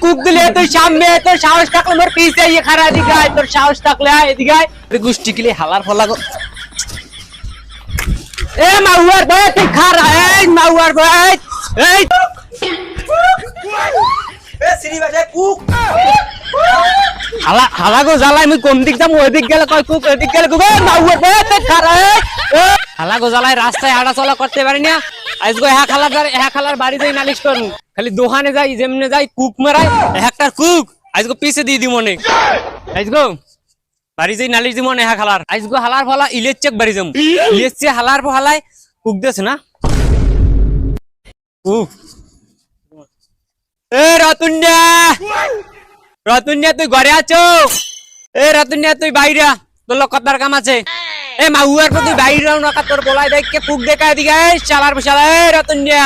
Cook দিলে তুই সামনে তোর সাহস থাকলে মোর পিছে খারা দিকে আয়, তোর সাহস থাকলে আয় এদিকে আয়। গুষ্টি কিলে হালার ফলা গো। এ মাউয়ার ভাই তুই খারা, এই মাউয়ার ভাই এই সিরি বাজে কুক হালা হালা গো জ্বালাই আমি কোন দিক যাম ওই দিক গেলে কয় কুক ওই দিক গেলে কুক। মাউয়ার ভাই তুই খারা, হালা গো জ্বালাই রাস্তায় হাঁটা চলা করতে পারি না। আজকে হ্যাঁ খালার বাড়ি যাই নালিশ করুন, খালি দোকানে যাই যেমনে যাই কুক মারাই একটা কুক আজকে পিছে দিয়ে দিব অনেক। আজকে বাড়ি যাই নালিশ দিব না হ্যাঁ খালার। আজকে হালার ফলা ইলের চেক বাড়ি যাম, ইলের চেক হালার ফলায় কুক দেছ না কুক। এ রতুন্যা, রতুন্যা তুই ঘরে আছো? এ রতুন্যা তুই বাইরে, তোর লোক কথার কাম আছে। এ মাউয়ার তুই বাইরে না, তোর বলাই দেখ কুক দেখা দিকে চালার বসালা। এ রতুন্যা